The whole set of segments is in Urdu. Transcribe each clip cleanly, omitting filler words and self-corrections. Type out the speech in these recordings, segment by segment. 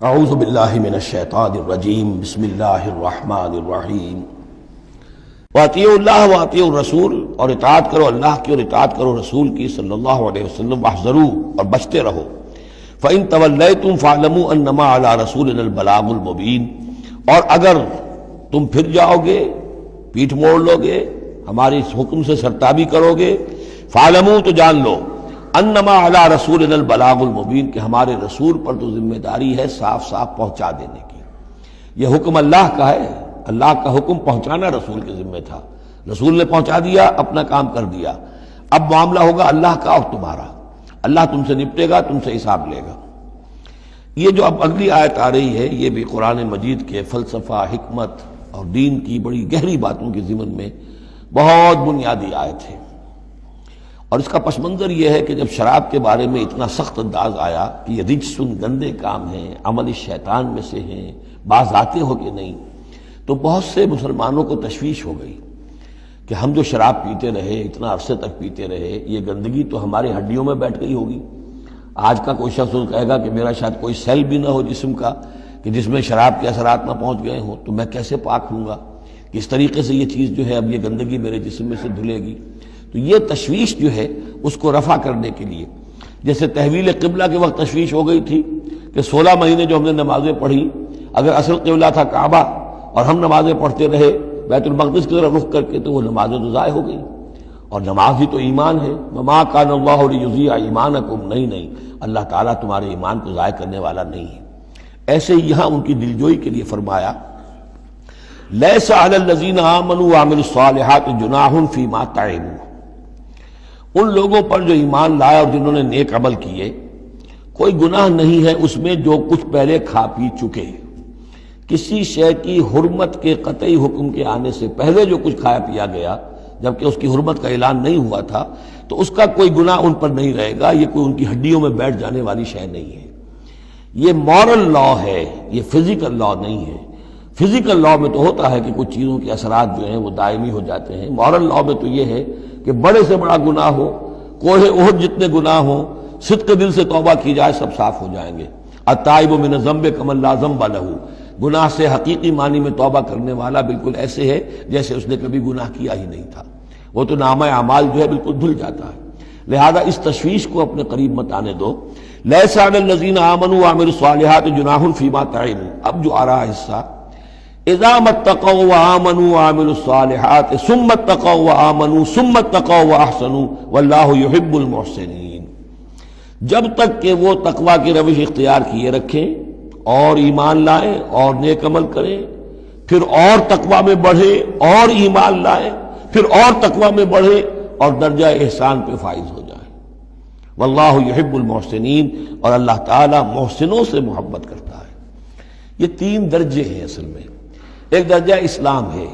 اعوذ باللہ من الشیطان الرجیم بسم اللہ الرحمن الرحیم واطیعوا اللہ واطیعوا الرسول، اور اطاعت کرو اللہ کی اور اطاعت کرو رسول کی صلی اللہ علیہ وسلم، واحذروا اور بچتے رہو، فإن تولیتم فاعلموا انما علی رسولنا البلاغ المبین، اور اگر تم پھر جاؤ گے، پیٹھ موڑ لو گے، ہمارے اس حکم سے سرتابی کرو گے، فاعلموا تو جان لو، انما علی رسولنا البلاغ المبین، کہ ہمارے رسول پر تو ذمہ داری ہے صاف صاف پہنچا دینے کی۔ یہ حکم اللہ کا ہے، اللہ کا حکم پہنچانا رسول کے ذمہ تھا، رسول نے پہنچا دیا، اپنا کام کر دیا۔ اب معاملہ ہوگا اللہ کا اور تمہارا، اللہ تم سے نپٹے گا، تم سے حساب لے گا۔ یہ جو اب اگلی آیت آ رہی ہے، یہ بھی قرآن مجید کے فلسفہ، حکمت اور دین کی بڑی گہری باتوں کے ضمن میں بہت بنیادی آیت ہے۔ اور اس کا پس منظر یہ ہے کہ جب شراب کے بارے میں اتنا سخت انداز آیا کہ یہ رجسن، گندے کام ہیں، عمل شیطان میں سے ہیں، باز آتے ہو کہ نہیں، تو بہت سے مسلمانوں کو تشویش ہو گئی کہ ہم جو شراب پیتے رہے، اتنا عرصے تک پیتے رہے، یہ گندگی تو ہماری ہڈیوں میں بیٹھ گئی ہوگی۔ آج کا کوئی شخص کہے گا کہ میرا شاید کوئی سیل بھی نہ ہو جسم کا کہ جس میں شراب کے اثرات نہ پہنچ گئے ہوں، تو میں کیسے پاک ہوں گا؟ کس طریقے سے یہ چیز جو ہے، اب یہ گندگی میرے جسم میں سے دھلے گی؟ تو یہ تشویش جو ہے اس کو رفع کرنے کے لیے، جیسے تحویل قبلہ کے وقت تشویش ہو گئی تھی کہ 16 مہینے جو ہم نے نمازیں پڑھی، اگر اصل قبلہ تھا کعبہ اور ہم نمازیں پڑھتے رہے بیت المقدس کی طرف رخ کر کے، تو وہ نمازیں تو ضائع ہو گئی۔ اور نماز ہی تو ایمان ہے، وما کان اللہ لیضیع ایمانکم، نہیں اللہ تعالیٰ تمہارے ایمان کو ضائع کرنے والا نہیں ہے۔ ایسے ہی یہاں ان کی دلجوئی کے لیے فرمایا، لیس علی الذین آمنوا وعملوا الصالحات جناح فیما طعموا، ان لوگوں پر جو ایمان لائے اور جنہوں نے نیک عمل کیے، کوئی گناہ نہیں ہے اس میں جو کچھ پہلے کھا پی چکے۔ کسی شے کی حرمت کے قطعی حکم کے آنے سے پہلے جو کچھ کھایا پیا گیا، جبکہ اس کی حرمت کا اعلان نہیں ہوا تھا، تو اس کا کوئی گناہ ان پر نہیں رہے گا، یہ کوئی ان کی ہڈیوں میں بیٹھ جانے والی شے نہیں ہے۔ یہ مورل لا ہے، یہ فزیکل لا نہیں ہے۔ فزیکل لا میں تو ہوتا ہے کہ کچھ چیزوں کے اثرات جو ہیں وہ دائمی ہو جاتے ہیں، مورل لا میں تو یہ ہے کہ بڑے سے بڑا گناہ ہو، کوہ احد جتنے گناہ ہوں، صدق دل سے توبہ کی جائے، سب صاف ہو جائیں گے۔ التائب من الذنب کمن لا ذنب لہ، گناہ سے حقیقی معنی میں توبہ کرنے والا بالکل ایسے ہے جیسے اس نے کبھی گناہ کیا ہی نہیں تھا، وہ تو نامہ اعمال جو ہے بالکل دھل جاتا ہے۔ لہذا اس تشویش کو اپنے قریب مت آنے دو۔ لیس علی الذین آمنوا وعملوا الصالحات جناح فیما طعموا، اب جو آ رہا حصہ، اذا اتقوا وآمنوا وعملوا الصالحات ثم اتقوا وآمنوا ثم اتقوا واحسنوا واللہ یحب المحسنین، جب تک کہ وہ تقوی کی روش اختیار کیے رکھیں اور ایمان لائیں اور نیک عمل کریں، پھر اور تقوی میں بڑھیں اور ایمان لائیں، پھر اور تقوی میں بڑھیں اور درجہ احسان پہ فائز ہو جائیں۔ واللہ یحب المحسنین، اور اللہ تعالیٰ محسنوں سے محبت کرتا ہے۔ یہ 3 درجے ہیں اصل میں۔ ایک درجہ اسلام ہے،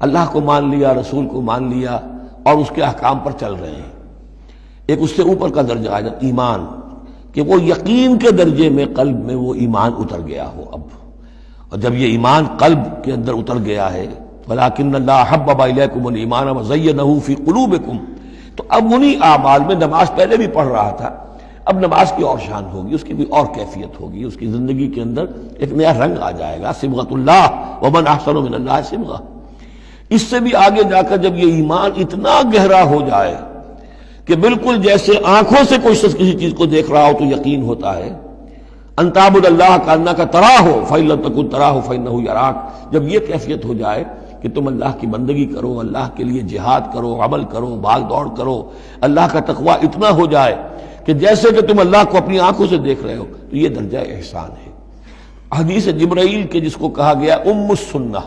اللہ کو مان لیا، رسول کو مان لیا اور اس کے احکام پر چل رہے ہیں۔ ایک اس سے اوپر کا درجہ ہے ایمان، کہ وہ یقین کے درجے میں قلب میں وہ ایمان اتر گیا ہو اب، اور جب یہ ایمان قلب کے اندر اتر گیا ہے، وَلَٰكِنَّ اللَّهَ حَبَّبَ إِلَيْكُمُ الْإِيمَانَ وَزَيَّنَهُ فِي قُلُوبِكُمْ، تو اب انہی اعمال میں، نماز پہلے بھی پڑھ رہا تھا، اب نماز کی اور شان ہوگی، اس کی بھی اور کیفیت ہوگی، اس کی زندگی کے اندر ایک نیا رنگ آ جائے گا۔ صبغۃ اللہ ومن احسن من اللہ صبغہ۔ اس سے بھی آگے جا کر جب یہ ایمان اتنا گہرا ہو جائے کہ بالکل جیسے آنکھوں سے کوئی شخص کسی چیز کو دیکھ رہا ہو تو یقین ہوتا ہے، ان تعبد اللہ کانک تراہ فإن لم تکن تراہ فإنہ یراک، جب یہ کیفیت ہو جائے کہ تم اللہ کی بندگی کرو، اللہ کے لیے جہاد کرو، عمل کرو، بھاگ دوڑ کرو، اللہ کا تقویٰ اتنا ہو جائے کہ جیسے کہ تم اللہ کو اپنی آنکھوں سے دیکھ رہے ہو، تو یہ درجہ احسان ہے۔ حدیث جبرائیل کے جس کو کہا گیا ام السنہ،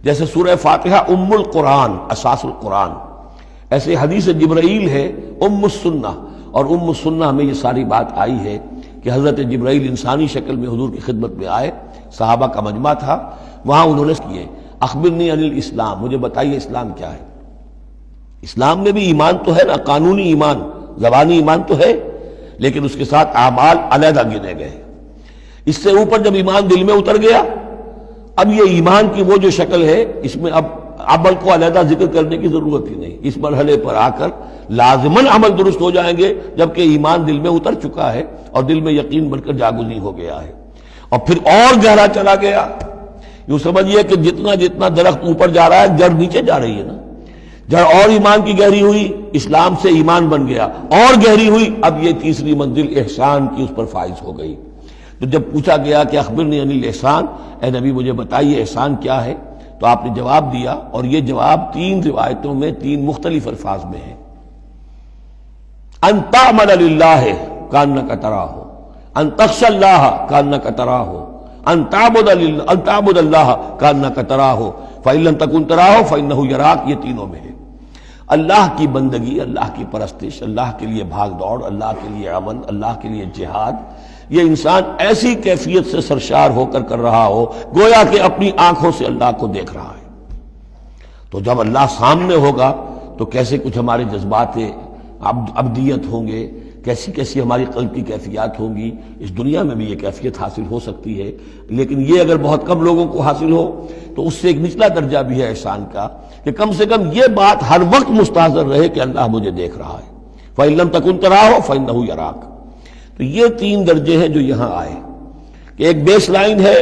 جیسے سورہ فاتحہ ام القرآن، اساس القرآن، ایسے حدیث جبرائیل ہے ام السنہ، اور ام السنہ میں یہ ساری بات آئی ہے کہ حضرت جبرائیل انسانی شکل میں حضور کی خدمت میں آئے، صحابہ کا مجمع تھا، وہاں انہوں نے کیے اخبرنی عن الاسلام، مجھے بتائیے اسلام کیا ہے۔ اسلام میں بھی ایمان تو ہے نا، قانونی ایمان، زبانی ایمان تو ہے، لیکن اس کے ساتھ اعمال علیحدہ گنے گئے۔ اس سے اوپر جب ایمان دل میں اتر گیا، اب یہ ایمان کی وہ جو شکل ہے، اس میں اب عمل کو علیحدہ ذکر کرنے کی ضرورت ہی نہیں۔ اس مرحلے پر آ کر لازماً عمل درست ہو جائیں گے، جبکہ ایمان دل میں اتر چکا ہے اور دل میں یقین بن کر جاگزی ہو گیا ہے۔ اور پھر اور گہرا چلا گیا. یوں سمجھیے کہ جتنا جتنا درخت اوپر جا رہا ہے جڑ نیچے جا رہی ہے نا. جڑ اور ایمان کی گہری ہوئی، اسلام سے ایمان بن گیا، اور گہری ہوئی، اب یہ تیسری منزل احسان کی اس پر فائز ہو گئی. تو جب پوچھا گیا کہ اخبرنی عن الاحسان، اے نبی مجھے بتائیے احسان کیا ہے، تو آپ نے جواب دیا، اور یہ جواب 3 روایتوں میں 3 مختلف الفاظ میں ہے. ان تعمل للہ کانک تراہ، ان تخشى اللہ کانک تراہ، ان تعبد اللہ کانک تراہ فإن لم تکن تراہ فإنہ یراک. یہ تینوں میں ہے. اللہ کی بندگی، اللہ کی پرستش، اللہ کے لیے بھاگ دوڑ، اللہ کے لیے عمل، اللہ کے لیے جہاد، یہ انسان ایسی کیفیت سے سرشار ہو کر رہا ہو گویا کہ اپنی آنکھوں سے اللہ کو دیکھ رہا ہے. تو جب اللہ سامنے ہوگا تو کیسے کچھ ہمارے جذبات عبدیت ہوں گے، کیسی کیسی ہماری قلب کی کیفیات ہوں گی. اس دنیا میں بھی یہ کیفیت حاصل ہو سکتی ہے، لیکن یہ اگر بہت کم لوگوں کو حاصل ہو تو اس سے ایک نچلا درجہ بھی ہے احسان کا، کہ کم سے کم یہ بات ہر وقت مستحضر رہے کہ اللہ مجھے دیکھ رہا ہے. فَإِن لَمْ تَكُنْ تَرَاهُ فَإِنَّهُ يَرَاكَ. تو یہ 3 درجے ہیں جو یہاں آئے، کہ ایک بیس لائن ہے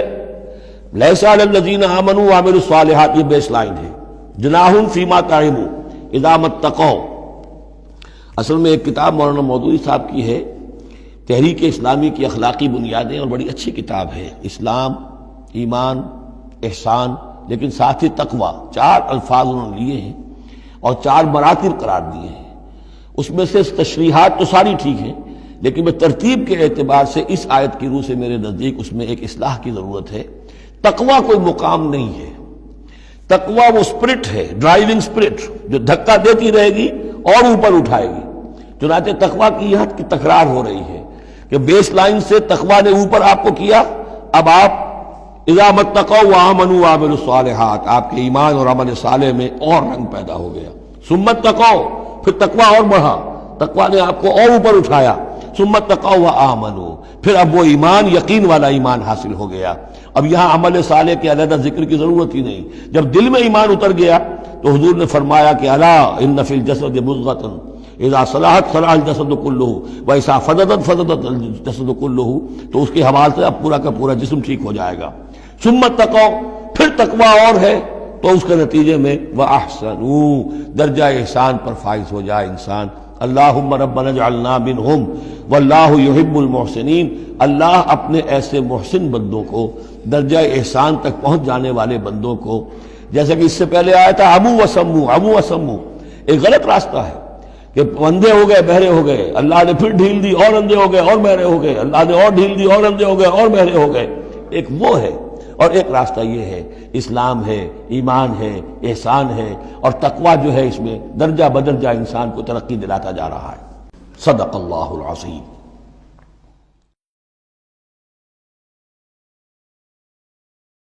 لَيْسَ عَلَى الَّذِينَ آمَنُوا وَعَمِلُوا الصَّالِحَاتِ، یہ بیس لائن ہے. جُنَاحٌ فِيمَا طَعِمُوا إِذَا مَا اتَّقَوْا. اصل میں ایک کتاب مولانا مودودی صاحب کی ہے، تحریک اسلامی کی اخلاقی بنیادیں، اور بڑی اچھی کتاب ہے. اسلام، ایمان، احسان، لیکن ساتھ ہی تقوی، 4 الفاظ انہوں نے لیے ہیں اور 4 مراتب قرار دیے ہیں. اس میں سے تشریحات تو ساری ٹھیک ہیں، لیکن میں ترتیب کے اعتبار سے اس آیت کی روح سے میرے نزدیک اس میں ایک اصلاح کی ضرورت ہے. تقوی کوئی مقام نہیں ہے. تقوی وہ اسپرٹ ہے، ڈرائیونگ اسپرٹ، جو دھکا دیتی رہے گی اور اوپر اٹھائے گی. چنانچہ تقوی کی یہاں کی تکرار ہو رہی ہے کہ بیس لائن سے تقوی نے اوپر آپ کو کیا، اب آپ اذا متقوا وآمنوا وعملوا الصالحات، آپ کے ایمان اور عمل صالح میں اور رنگ پیدا ہو گیا. ثم اتقوا، پھر تقوی اور بڑھا، تقوی نے آپ کو اور اوپر اٹھایا. ثم اتقوا وآمنوا، پھر اب وہ ایمان، یقین والا ایمان حاصل ہو گیا. اب یہاں عمل صالح کے علیحدہ ذکر کی ضرورت ہی نہیں. جب دل میں ایمان اتر گیا تو حضور نے فرمایا کہ الا ان فی الجسد مضغۃ اذا صلحت صلح الجسد کلہ واذا فسدت فسد الجسد کلہ. تو اس کے حوالے سے اب پورا کا پورا جسم ٹھیک ہو جائے گا. ثم اتقوا، پھر تقوی اور ہے تو اس کے نتیجے میں وَأَحْسَنُوا، درجہ احسان پر فائز ہو جائے انسان. اللہم ربنا اجعلنا منہم واللہ یحب المحسنین. اللہ اپنے ایسے محسن بندوں کو، درجہ احسان تک پہنچ جانے والے بندوں کو، جیسا کہ اس سے پہلے آیا تھا عمو وسمو، عمو وسمو، ایک غلط راستہ ہے کہ اندھے ہو گئے بہرے ہو گئے، اللہ نے پھر ڈھیل دی اور اندھے ہو گئے اور بہرے ہو گئے، اللہ نے اور ڈھیل دی اور اندھے ہو گئے اور بہرے ہو گئے. ایک وہ ہے، اور ایک راستہ یہ ہے اسلام ہے، ایمان ہے، احسان ہے، اور تقوی جو ہے اس میں درجہ بدرجہ انسان کو ترقی دلاتا جا رہا ہے. صدق اللہ العظیم.